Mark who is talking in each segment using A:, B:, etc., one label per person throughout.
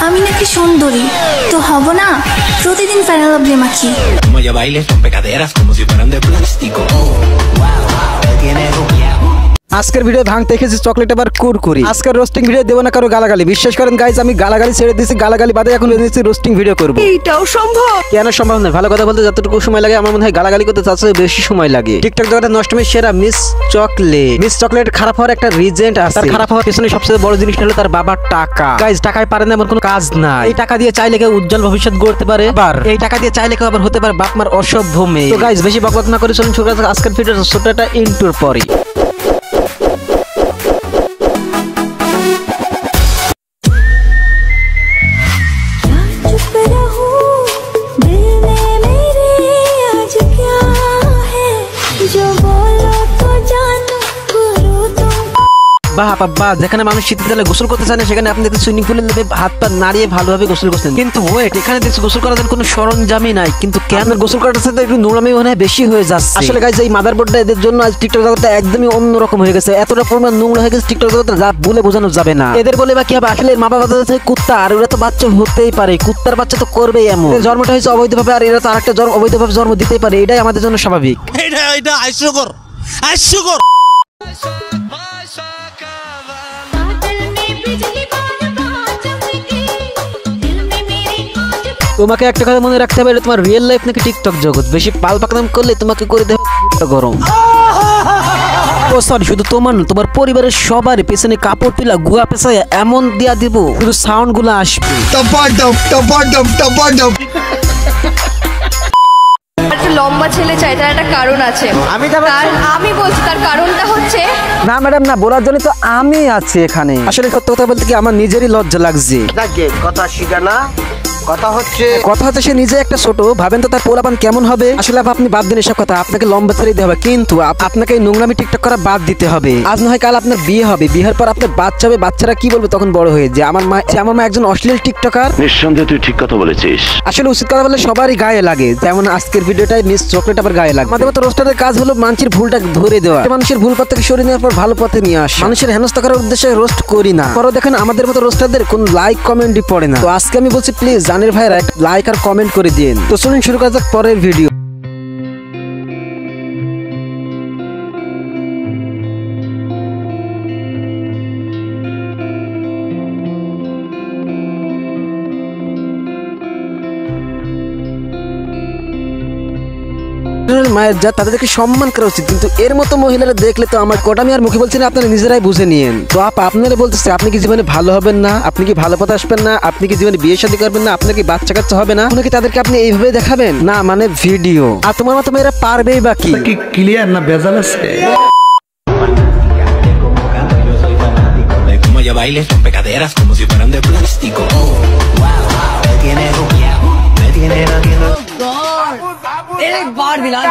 A: আমি নাকি সুন্দরী তো হব না প্রতিদিন ফেনাল লাভলি মাখি।
B: আজকের ভিডিও ভাঙতে এসেছি চকলেট আবার কুরকুরি। আজকের রোস্টিং ভিডিও দেবো না কারো গালাগালি। বিশ্বাস করেন গাইজ, আমি গালাগালি ছেড়ে দিয়েছি, গালাগালি বাদে এখন দিয়েছি রোস্টিং ভিডিও করবো।
A: এইটাও সম্ভব?
B: কেন সম্ভব নয়? ভালো কথা বলতে যতটুকু সময় লাগে আমার মনে হয় গালাগালি করতে তার চেয়ে বেশি সময় লাগে। টিকটক জগতে নষ্টমের সেরা মিস চকলেট। মিস চকলেট খারাপ হওয়ার একটা রিজেন্ট আছে। তার খারাপ হওয়ার পিছনে সবচেয়ে বড় জিনিসটা হলো তার বাবার টাকা। গাইজ, টাকায় পারে না এমন কোনো কাজ নাই। এই টাকা দিয়ে চাইলে কেউ উজ্জ্বল ভবিষ্যৎ গড়তে পারে, আবার এই টাকা দিয়ে চাইলে কেউ আবার হতে পারে বাপ মার অসভ্য মেয়ে। তো গাইজ, বেশি বকবক না করে চলুন শুরু করা যাক আজকের ভিডিওর ছোটটা ইন্টুর পরে। যেখানে মানুষ শীতকালে গোসল করতে চায় না সেখানে আপনি দেখতে সুইমিং পুলে হাত পা নাড়িয়ে ভালোভাবে গোসল করছেন, কিন্তু ওয়েট এখানে দেখছি গোসল করার কোনো সরঞ্জামই নাই। কিন্তু কেন গোসল করার সাথে একটু নোংরামি মনে হয় বেশি হয়ে যাচ্ছে। আসলে গাইজ, এই মাদারবোর্ডটা এদের জন্য আজ টিকটক জগতে একদমই অন্যরকম হয়ে গেছে। এতটা পরিমাণ নোংরা হয়ে গেছে টিকটক জগতে যা বলে বোঝানো যাবে না। এদের বলে বা কি হবে? আসলে মা বাবা কুত্তা, আর ওরা তো বাচ্চা হতেই পারে, কুত্তার বাচ্চা তো করবেই এমন। জন্মটা হয়েছে অবৈধভাবে, আর এরা তো আরেকটা অবৈধভাবে জন্ম দিতেই পারে। এটাই আমাদের জন্য স্বাভাবিক।
C: এটা হাস্যকর।
B: তোমাকে একটা কথা মনে রাখতে হবে, তোমার রিয়েল লাইফ নাকি টিকটক জগৎ। বেশি পাল পাকনাম করলে তোমাকে করে দেবে গরম। ও সরি, শুধু তোমার না, তোমার পরিবারের সবারই পেছনে কাপড় তুলা গুয়া পেছায় এমন দিয়া দিব, শুধু সাউন্ড গুলো আসবে।
D: লম্বা ছেলে চাই, তার একটা কারণ আছে। আমি বলছি তার কারণটা হচ্ছে
B: না ম্যাডাম, না বলার জন্য তো আমি আছি এখানে। আসলে সত্য কথা বলতে কি আমার নিজেরই লজ্জা লাগছে।
E: কথা শিখা না, কথা হচ্ছে
B: সে নিজে একটা ছোট, ভাবেন তো তার পোলাপান কেমন হবে। আসলে আপনি বাদ দিন এসব কথা, আপনাকে লম্বা ছেড়ে দিতে হবে, কিন্তু আপনাকে এই নোংরামি টিকটক করা বাদ দিতে হবে। আজ না হয় কাল আপনার বিয়ে হবে, বিয়ের পর আপনার বাচ্চা হবে, বাচ্চারা কি বলবে তখন বড় হয়ে যে আমার মা একজন অশ্লীল টিকটকার।
F: নিঃসন্দেহে তুই ঠিক কথা বলেছিস।
B: আসলে উচিত কথা বললে সবারই গায়ে লাগে, যেমন আজকের ভিডিওটাই মিস চকলেট আবার গায়ে লাগে। আমাদের মতো রোস্টারের কাজ হলো মানুষের ভুলটা ধরে দেওয়া, মানুষের ভুল পথ থেকে সরিয়ে নেওয়ার পর ভালো পথে নিয়ে আসা। মানুষের হেনস্থা করার উদ্দেশ্যে রোস্ট করি না। পরে দেখেন আমাদের মতো রোস্টারদের কোন লাইক কমেন্টই পড়ে না। তো আজকে আমি বলছি প্লিজ জানের ভাইরা একটা লাইক আর কমেন্ট করে দিন। তো চলুন শুরু করা যাক পরের ভিডিও। মায়ের যা তাদেরকে সম্মান করা উচিত, কিন্তু এর মতো মহিলারা দেখলে তো আমার কোটা আমি আর মুখে বলছি না, আপনারা নিজেরাই বুঝে নিয়েন। তো আপনারা বলতেছে আপনি কি জীবনে ভালো হবেন না, আপনি কি ভালো পথে আসবেন না, আপনি কি জীবনে বিয়ে শাদী করবেন না, আপনার কি বাচ্চা কাচ্চা হবে না, কি তাদেরকে আপনি এইভাবে দেখাবেন না? মানে ভিডিও আর তোমার মতো মেয়েরা পারবেই বা কি?
E: ক্লিয়ার না ভেজাল আছে?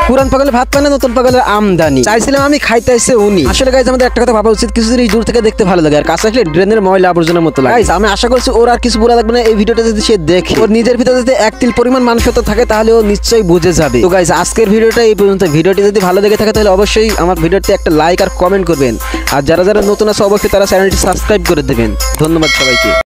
E: পুরান পাগলে ভাত পায় না, নতুন পাগলের আমদানি। চাইছিলাম আমি, খাইতে আসছে উনি। আসলে গাইজ, আমাদের একটা কথা ভাবা উচিত, কিছু জিনিস দূর থেকে দেখতে ভালো লাগে, আর কাছে আসলে ড্রেনের ময়লা আবর্জনার মতো লাগে। আমি আশা করছি ওর আর কিছু বলা লাগবে না। এই ভিডিওটা যদি সে দেখে, ওর নিজের ভিতরে যদি এক তিল পরিমাণ মানুষত্ব থাকে তাহলে ও নিশ্চয়ই বুঝে যাবে। তো গাইজ, আজকের ভিডিওটা এই পর্যন্ত। ভিডিওটি যদি ভালো লেগে থাকে তাহলে অবশ্যই আমার ভিডিওতে একটা লাইক আর কমেন্ট করবেন, আর যারা যারা নতুন আছে অবশ্যই তারা চ্যানেলটি সাবস্ক্রাইব করে দেবেন। ধন্যবাদ সবাইকে।